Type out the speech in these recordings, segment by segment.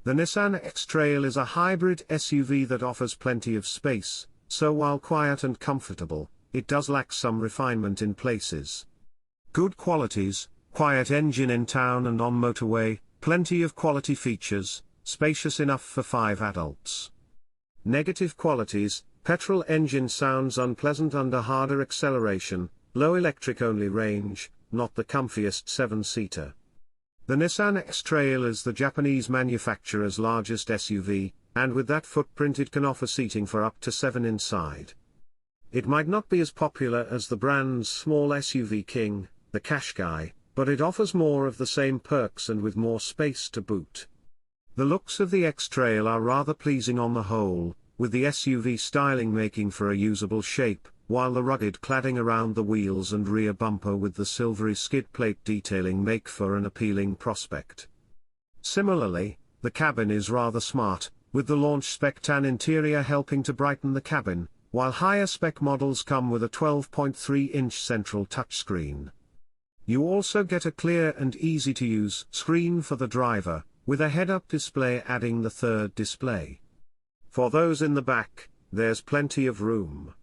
The Nissan X-Trail is a hybrid SUV that offers plenty of space, so while quiet and comfortable, it does lack some refinement in places. Good qualities: quiet engine in town and on motorway, plenty of quality features, spacious enough for 5 adults. Negative qualities: petrol engine sounds unpleasant under harder acceleration, low electric-only range, not the comfiest 7-seater. The Nissan X-Trail is the Japanese manufacturer's largest SUV, and with that footprint it can offer seating for up to 7 inside. It might not be as popular as the brand's small SUV king, the Qashqai, but it offers more of the same perks and with more space to boot. The looks of the X-Trail are rather pleasing on the whole, with the SUV styling making for a usable shape, while the rugged cladding around the wheels and rear bumper with the silvery skid plate detailing make for an appealing prospect. Similarly, the cabin is rather smart, with the launch spec tan interior helping to brighten the cabin, while higher spec models come with a 12.3-inch central touchscreen. You also get a clear and easy-to-use screen for the driver, with a head-up display adding the third display. For those in the back, there's plenty of room.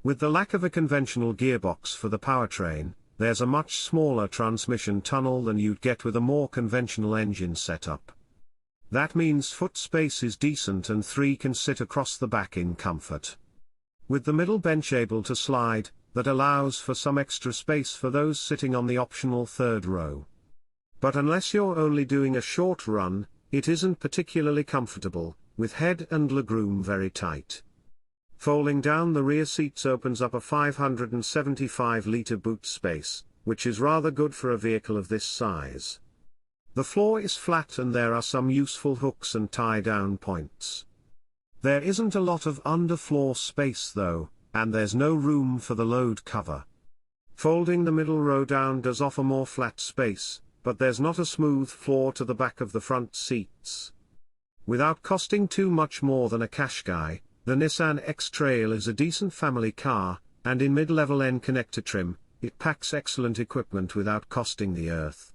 With the lack of a conventional gearbox for the powertrain, there's a much smaller transmission tunnel than you'd get with a more conventional engine setup. That means foot space is decent and 3 can sit across the back in comfort. With the middle bench able to slide, that allows for some extra space for those sitting on the optional third row. But unless you're only doing a short run, it isn't particularly comfortable, with head and legroom very tight. Folding down the rear seats opens up a 575-litre boot space, which is rather good for a vehicle of this size. The floor is flat and there are some useful hooks and tie-down points. There isn't a lot of underfloor space though, and there's no room for the load cover. Folding the middle row down does offer more flat space, but there's not a smooth floor to the back of the front seats. Without costing too much more than a Qashqai, the Nissan X-Trail is a decent family car, and in mid-level N-connector trim, it packs excellent equipment without costing the earth.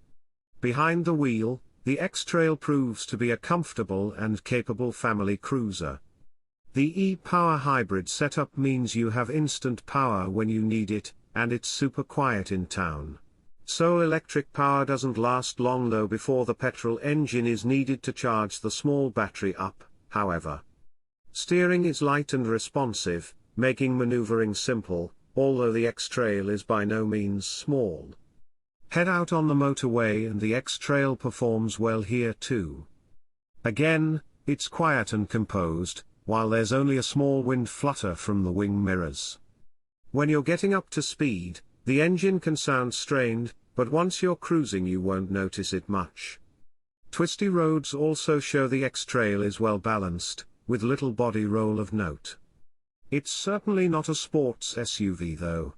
Behind the wheel, the X-Trail proves to be a comfortable and capable family cruiser. The e-Power hybrid setup means you have instant power when you need it, and it's super quiet in town. So electric power doesn't last long though before the petrol engine is needed to charge the small battery up, however. Steering is light and responsive, making maneuvering simple, although the X-Trail is by no means small. Head out on the motorway and the X-Trail performs well here too. Again, it's quiet and composed, while there's only a small wind flutter from the wing mirrors. When you're getting up to speed, the engine can sound strained, but once you're cruising you won't notice it much. Twisty roads also show the X-Trail is well balanced, with little body roll of note. It's certainly not a sports SUV though.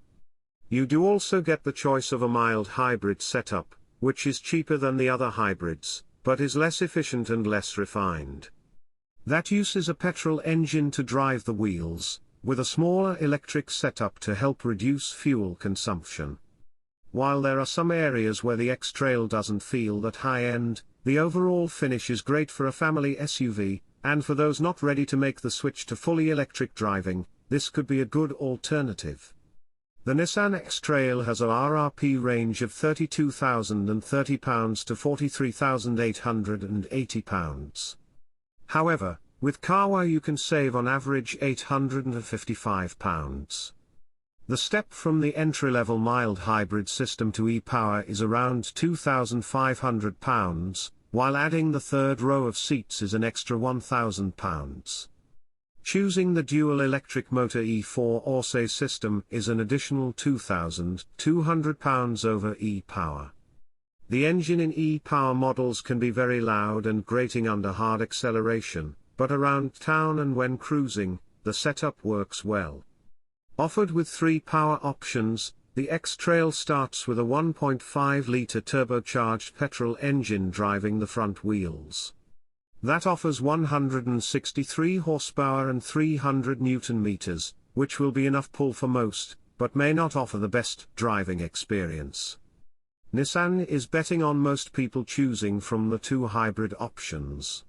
You do also get the choice of a mild hybrid setup, which is cheaper than the other hybrids, but is less efficient and less refined. That uses a petrol engine to drive the wheels, with a smaller electric setup to help reduce fuel consumption. While there are some areas where the X-Trail doesn't feel that high-end, the overall finish is great for a family SUV, and for those not ready to make the switch to fully electric driving, this could be a good alternative. The Nissan X-Trail has a RRP range of £32,030 to £43,880. However, with Carwow you can save on average £855. The step from the entry-level mild hybrid system to e-Power is around £2,500, while adding the third row of seats is an extra £1,000. Choosing the dual electric motor E4 Orse system is an additional £2,200 over e-Power. The engine in e-Power models can be very loud and grating under hard acceleration, but around town and when cruising, the setup works well. Offered with 3 power options, the X-Trail starts with a 1.5-litre turbocharged petrol engine driving the front wheels. That offers 163 horsepower and 300 Nm, which will be enough pull for most, but may not offer the best driving experience. Nissan is betting on most people choosing from the 2 hybrid options.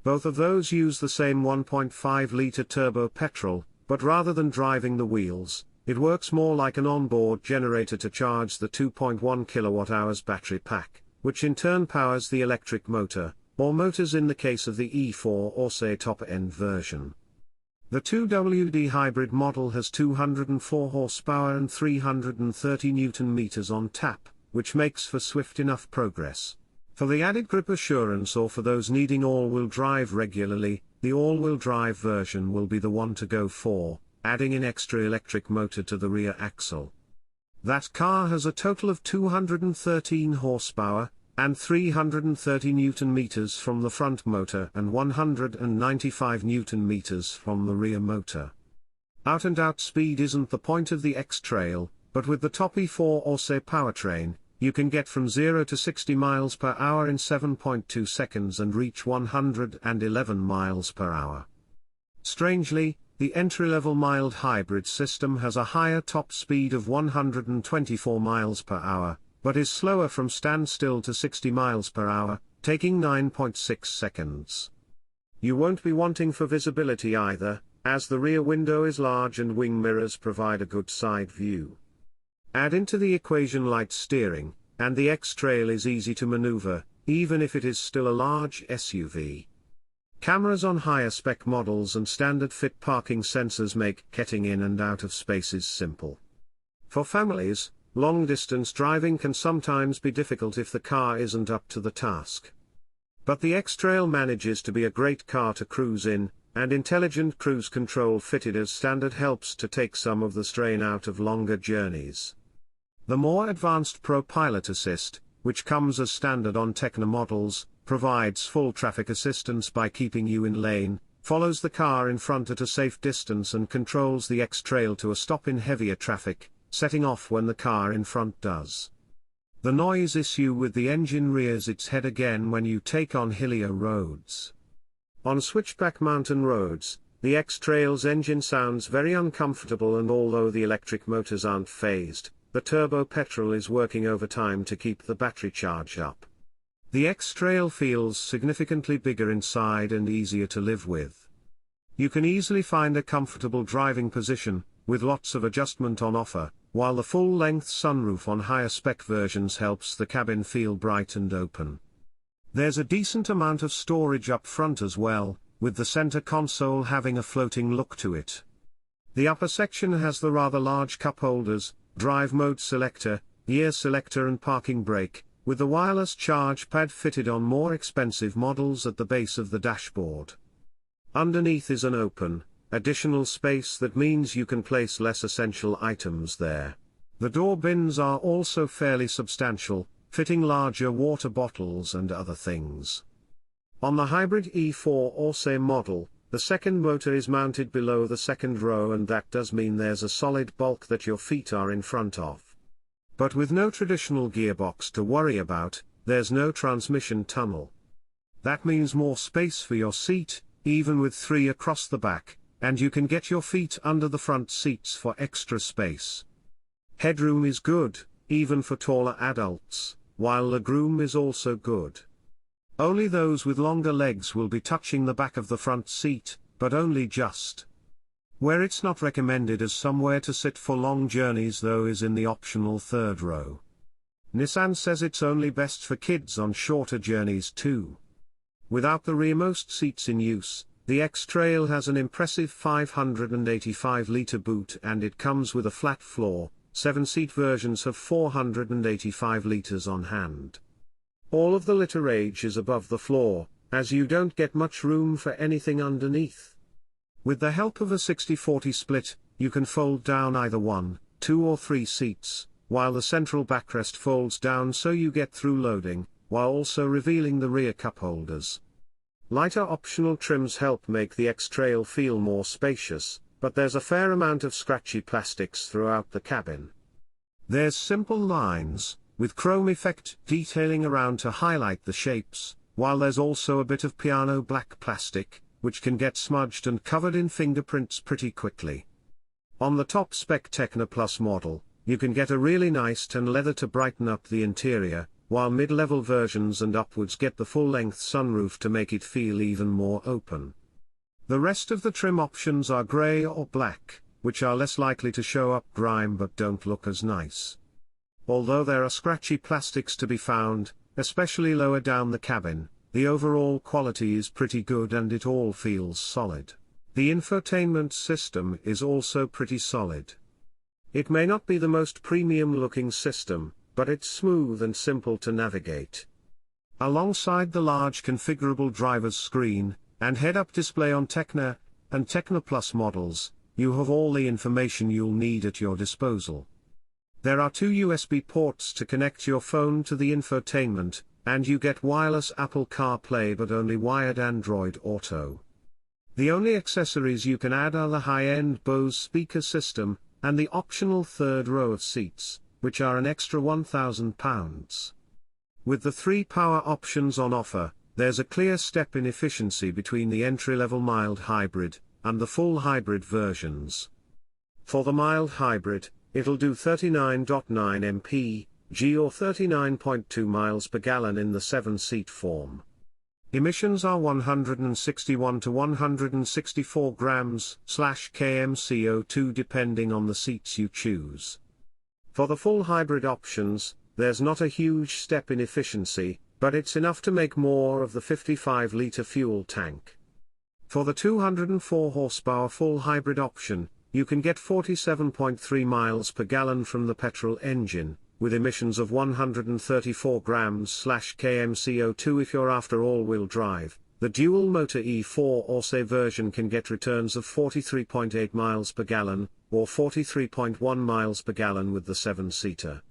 Both of those use the same 1.5-litre turbo petrol, but rather than driving the wheels, it works more like an onboard generator to charge the 2.1 kWh battery pack, which in turn powers the electric motor, or motors in the case of the E4 or say top-end version. The 2WD hybrid model has 204 horsepower and 330 Nm on tap, which makes for swift enough progress. For the added grip assurance or for those needing all-wheel drive regularly, the all-wheel drive version will be the one to go for, adding an extra electric motor to the rear axle. That car has a total of 213 horsepower, and 330 Nm from the front motor and 195 Nm from the rear motor. Out-and-out speed isn't the point of the X-Trail, but with the top E4 or say powertrain, you can get from 0 to 60 miles per hour in 7.2 seconds and reach 111 miles per hour. Strangely, the entry-level mild hybrid system has a higher top speed of 124 miles per hour, but is slower from standstill to 60 miles per hour, taking 9.6 seconds. You won't be wanting for visibility either, as the rear window is large and wing mirrors provide a good side view. Add into the equation light steering, and the X-Trail is easy to maneuver, even if it is still a large SUV. Cameras on higher spec models and standard fit parking sensors make getting in and out of spaces simple. For families, long-distance driving can sometimes be difficult if the car isn't up to the task. But the X-Trail manages to be a great car to cruise in, and intelligent cruise control fitted as standard helps to take some of the strain out of longer journeys. The more advanced Pro Pilot Assist, which comes as standard on Tecna models, provides full traffic assistance by keeping you in lane, follows the car in front at a safe distance and controls the X-Trail to a stop in heavier traffic, setting off when the car in front does. The noise issue with the engine rears its head again when you take on hillier roads. On switchback mountain roads, the X-Trail's engine sounds very uncomfortable, and although the electric motors aren't phased, the turbo petrol is working overtime to keep the battery charge up. The X-Trail feels significantly bigger inside and easier to live with. You can easily find a comfortable driving position, with lots of adjustment on offer, while the full-length sunroof on higher spec versions helps the cabin feel bright and open. There's a decent amount of storage up front as well, with the center console having a floating look to it. The upper section has the rather large cup holders, drive mode selector, gear selector and parking brake, with the wireless charge pad fitted on more expensive models at the base of the dashboard. Underneath is an open, additional space that means you can place less essential items there. The door bins are also fairly substantial, fitting larger water bottles and other things. On the hybrid E4 or say model, the second motor is mounted below the second row, and that does mean there's a solid bulk that your feet are in front of. But with no traditional gearbox to worry about, there's no transmission tunnel. That means more space for your seat, even with 3 across the back, and you can get your feet under the front seats for extra space. Headroom is good, even for taller adults, while legroom is also good. Only those with longer legs will be touching the back of the front seat, but only just. Where it's not recommended as somewhere to sit for long journeys though is in the optional third row. Nissan says it's only best for kids on shorter journeys too. Without the rearmost seats in use, the X-Trail has an impressive 585-litre boot, and it comes with a flat floor. 7-seat versions have 485 litres on hand. All of the litterage is above the floor, as you don't get much room for anything underneath. With the help of a 60-40 split, you can fold down either 1, 2 or 3 seats, while the central backrest folds down so you get through loading, while also revealing the rear cup holders. Lighter optional trims help make the X-Trail feel more spacious, but there's a fair amount of scratchy plastics throughout the cabin. There's simple lines, with chrome effect detailing around to highlight the shapes, while there's also a bit of piano black plastic, which can get smudged and covered in fingerprints pretty quickly. On the top spec Tecna Plus model, you can get a really nice tan leather to brighten up the interior, while mid-level versions and upwards get the full-length sunroof to make it feel even more open. The rest of the trim options are grey or black, which are less likely to show up grime but don't look as nice. Although there are scratchy plastics to be found, especially lower down the cabin, the overall quality is pretty good and it all feels solid. The infotainment system is also pretty solid. It may not be the most premium-looking system, but it's smooth and simple to navigate. Alongside the large configurable driver's screen and head-up display on Tecna and Tecna Plus models, you have all the information you'll need at your disposal. There are 2 USB ports to connect your phone to the infotainment, and you get wireless Apple CarPlay but only wired Android Auto. The only accessories you can add are the high-end Bose speaker system, and the optional third row of seats, which are an extra £1,000. With the 3 power options on offer, there's a clear step in efficiency between the entry-level mild hybrid and the full hybrid versions. For the mild hybrid, it'll do 39.9 mpg or 39.2 miles per gallon in the 7-seat form. Emissions are 161 to 164 grams/km CO2 depending on the seats you choose. For the full hybrid options, there's not a huge step in efficiency, but it's enough to make more of the 55-litre fuel tank. For the 204 horsepower full hybrid option, you can get 47.3 miles per gallon from the petrol engine, with emissions of 134 grams/km CO2 if you're after all-wheel drive. The dual-motor E4 Orse version can get returns of 43.8 miles per gallon, or 43.1 miles per gallon with the 7-seater.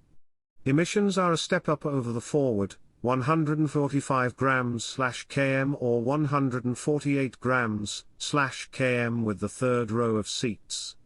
Emissions are a step up over the forward, 145 grams/km or 148 grams/km with the third row of seats.